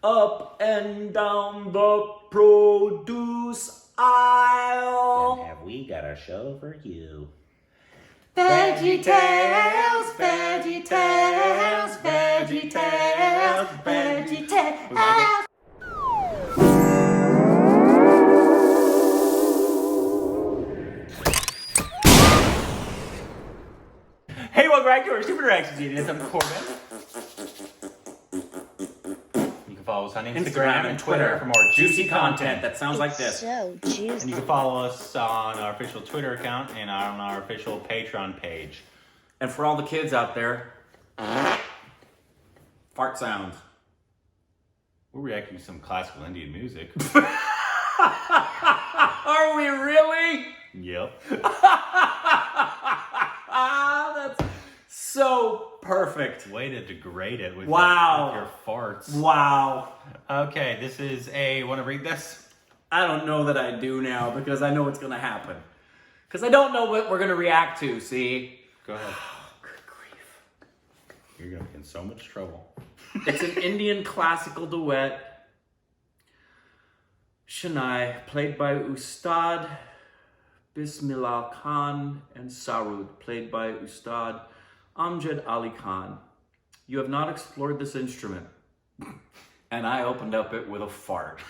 up and down the produce aisle. And have we got a show for you? Veggie Tales, Veggie Tales, Veggie Tales, Veggie Tales. Hey, welcome back to our Super Reactions Genius. I'm Korbins. You can follow us on Instagram and Twitter for more juicy content that sounds like this. So juicy. And you can follow us on our official Twitter account and on our official Patreon page. And for all the kids out there, fart sounds. We're reacting to some classical Indian music. Are we really? Yep. That's so perfect. Way to degrade it with, wow. with your farts. Wow. Okay, this is want to read this? I don't know that I do now because I know what's going to happen. Because I don't know what we're going to react to, see? Go ahead. Good grief. You're going to be in so much trouble. It's an Indian classical duet. Shanai, played by Ustad Bismillah Khan, and Sarud, played by Ustad Amjad Ali Khan. You have not explored this instrument. And I opened up it with a fart.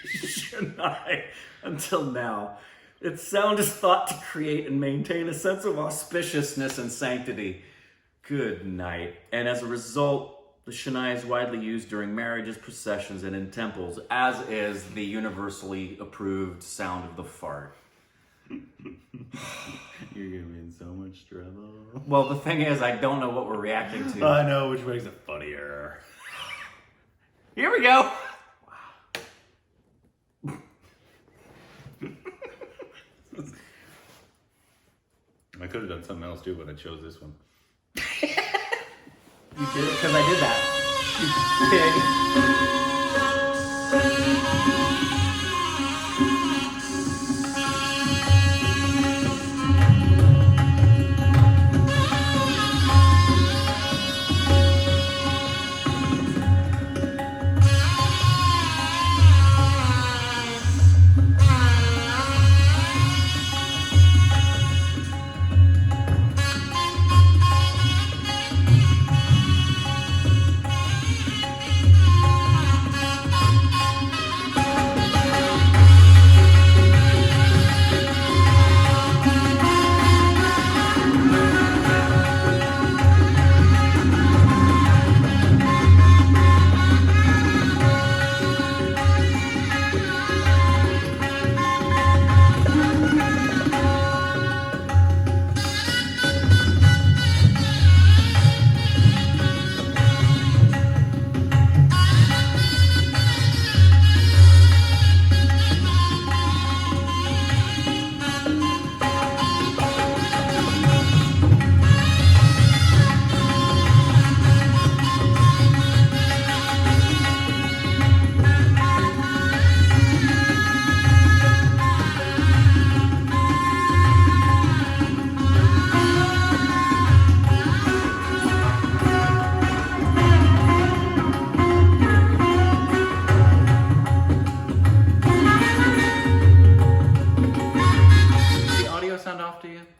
Shanai, until now, its sound is thought to create and maintain a sense of auspiciousness and sanctity. Good night. And as a result, the Shanai is widely used during marriages, processions, and in temples, as is the universally approved sound of the fart. You're going to be in so much trouble. Well, the thing is, I don't know what we're reacting to. I know, which makes it funnier. Here we go. I could have done something else too, but I chose this one. You did it because I did that.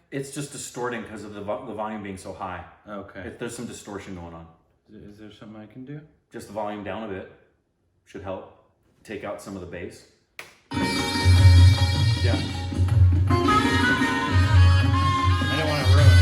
It's just distorting because of the volume being so high. Okay. There's some distortion going on. Is there something I can do? Just the volume down a bit should help take out some of the bass. Yeah. I don't want to ruin it.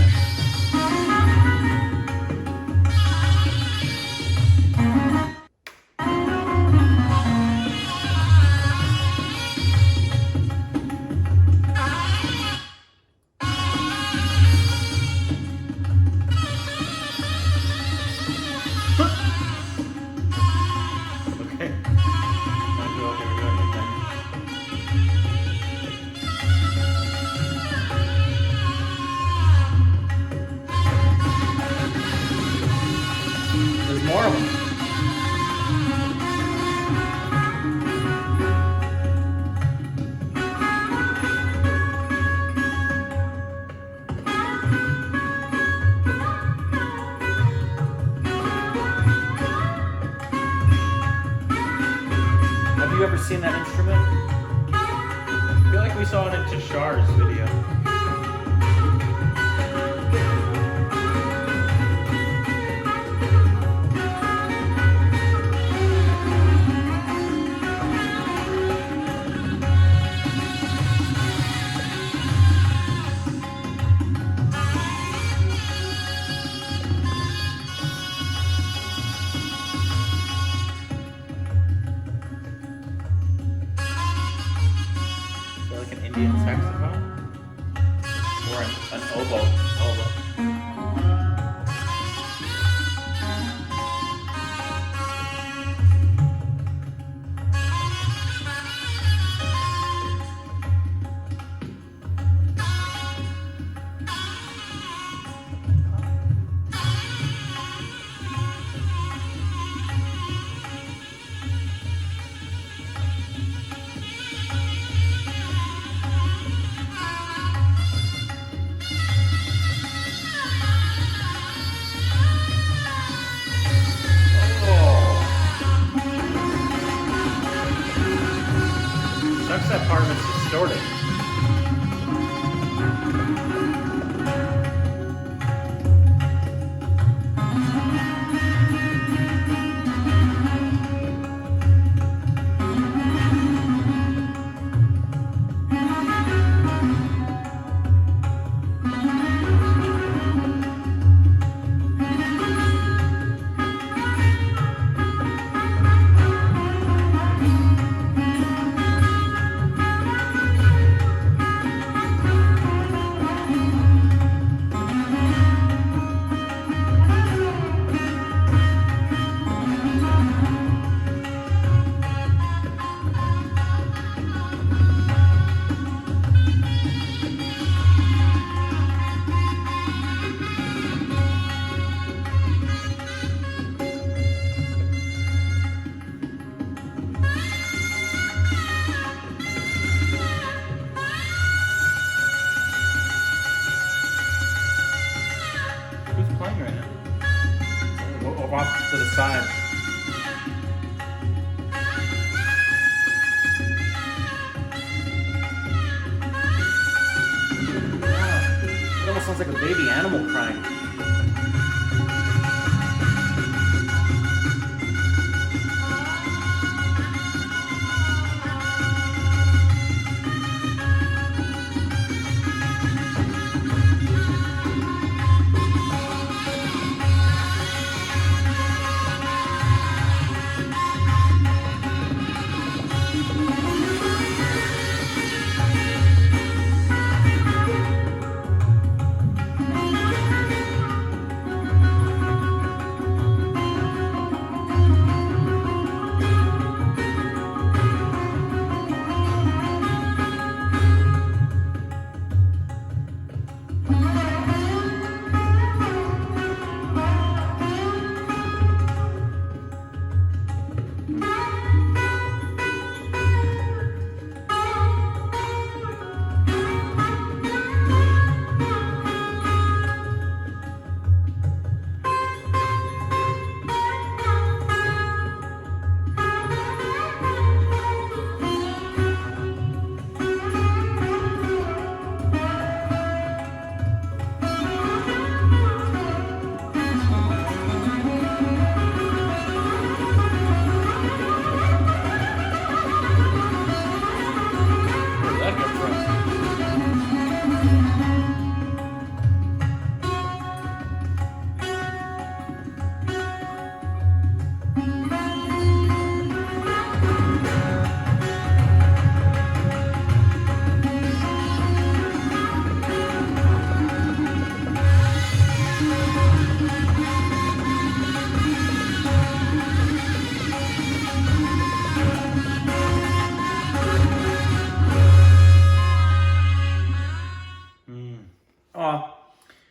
you ever seen that instrument? I feel like we saw it in Tishar's video. Indian saxophone? Or an oboe. Sucks that part of it's distorted. Playing right now. Go off to the side. It almost sounds like a baby animal crying.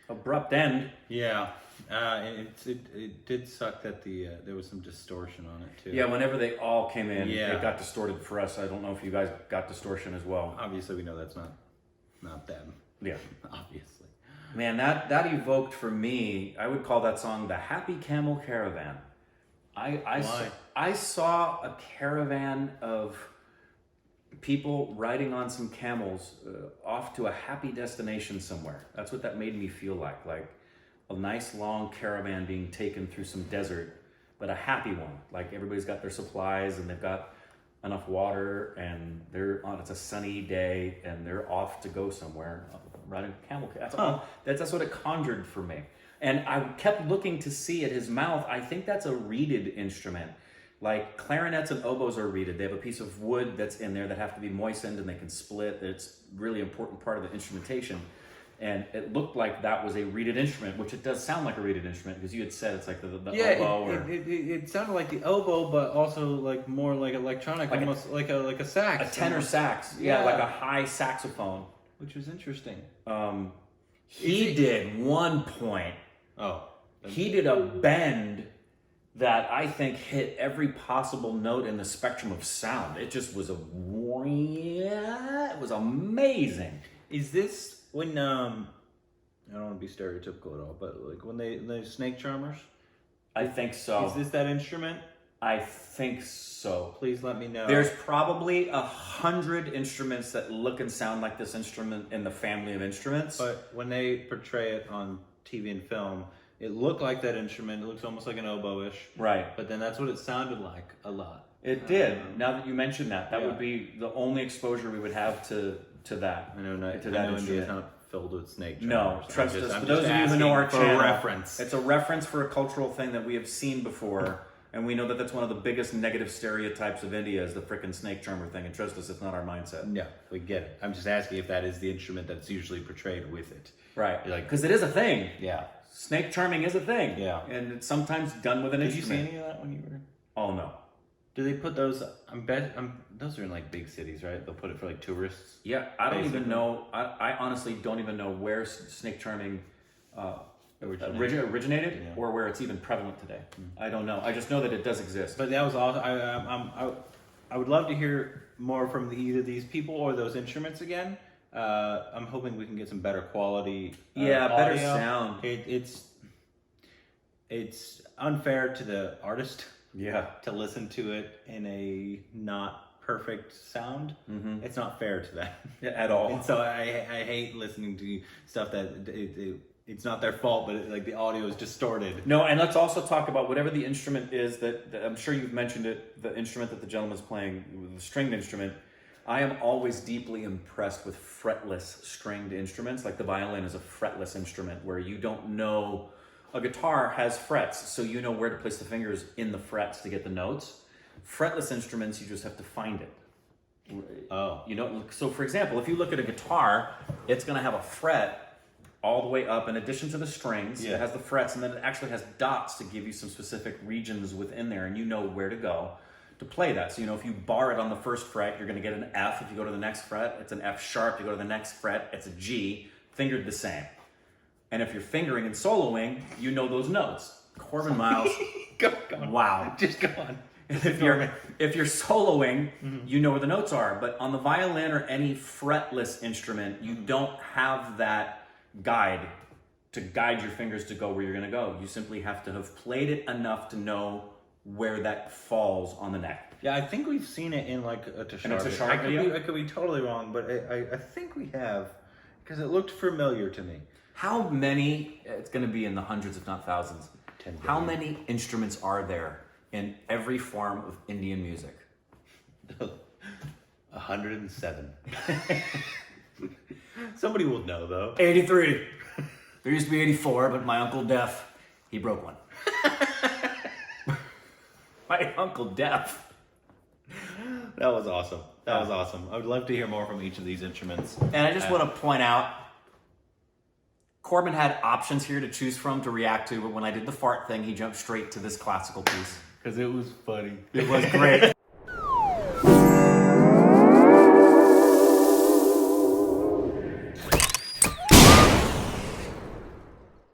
Abrupt end. Yeah, it did suck that there was some distortion on it too. Yeah, whenever they all came in, Yeah. it got distorted for us. I don't know if you guys got distortion as well. Obviously, we know that's not them. Yeah. Obviously. Man, that evoked for me, I would call that song the Happy Camel Caravan. I saw a caravan of people riding on some camels off to a happy destination somewhere. That's what that made me feel like a nice long caravan being taken through some desert, but a happy one. Like everybody's got their supplies and they've got enough water and it's a sunny day and they're off to go somewhere riding a camel. That's what it conjured for me. And I kept looking to see at his mouth. I think that's a reeded instrument. Like clarinets and oboes are reeded. They have a piece of wood that's in there that have to be moistened and they can split. It's a really important part of the instrumentation. And it looked like that was a reeded instrument, which it does sound like a reeded instrument because you had said it's like the oboe. It sounded like the oboe, but also like more like electronic, like almost like a sax. A tenor sax. Yeah, like a high saxophone. Which was interesting. He did one point. Oh. He did a bend that I think hit every possible note in the spectrum of sound. It just was it was amazing. Is this when I don't want to be stereotypical at all, but like when they snake charmers? I think so. Is this that instrument? I think so. Please let me know. There's probably 100 instruments that look and sound like this instrument in the family of instruments. But when they portray it on TV and film, it looked like that instrument. It looks almost like an oboe-ish. Right. But then that's what it sounded like a lot. It did. Now that you mention that, would be the only exposure we would have to that. I know instrument. India's not filled with snake charmers. No, trust us. For those of you who know our channel, reference. It's a reference for a cultural thing that we have seen before. And we know that that's one of the biggest negative stereotypes of India is the frickin' snake charmer thing. And trust us, it's not our mindset. No, we get it. I'm just asking if that is the instrument that's usually portrayed with it. Right. Because it is a thing. Yeah. Snake charming is a thing. Yeah. And it's sometimes done with an instrument. Did you see any of that when you were? Oh, no. Do they put those? Those are in like big cities, right? They'll put it for like tourists. Yeah, I don't even know. I honestly don't even know where snake charming originated or where it's even prevalent today. I don't know. I just know that it does exist. But that was awesome. I would love to hear more from either these people or those instruments again. I'm hoping we can get some better quality. Better audio. sound. It's unfair to the artist. Yeah. To listen to it in a not perfect sound. Mm-hmm. It's not fair to them. Yeah, at all. And so I hate listening to stuff that it's not their fault, but like the audio is distorted. No, and let's also talk about whatever the instrument is that I'm sure you've mentioned it, the instrument that the gentleman's playing, the stringed instrument. I am always deeply impressed with fretless stringed instruments. Like the violin is a fretless instrument where you don't know. A guitar has frets, so you know where to place the fingers in the frets to get the notes. Fretless instruments, you just have to find it. Oh. You know, so for example, if you look at a guitar, it's going to have a fret all the way up in addition to the strings. Yeah. It has the frets, and then it actually has dots to give you some specific regions within there, and you know where to go to play that. So, you know, if you bar it on the first fret, you're going to get an F. If you go to the next fret, it's an F sharp. You go to the next fret, it's a G, fingered the same. And if you're fingering and soloing, you know those notes. Corbin Miles. Go on. Wow. Just go on. If you're soloing, you know where the notes are. But on the violin or any fretless instrument, you don't have that guide to guide your fingers to go where you're going to go. You simply have to have played it enough to know where that falls on the neck. Yeah, I think we've seen it in like a Tashar video. I could be totally wrong, but I think we have, because it looked familiar to me. How many, it's going to be in the hundreds if not thousands, 10 how many instruments are there in every form of Indian music? 107. Somebody will know though. 83. There used to be 84, but my Uncle Deaf, he broke one. My Uncle Deaf. That was awesome. That was awesome. I would love to hear more from each of these instruments. And I just want to point out, Corbin had options here to choose from to react to, but when I did the fart thing, he jumped straight to this classical piece. Because it was funny. It was great.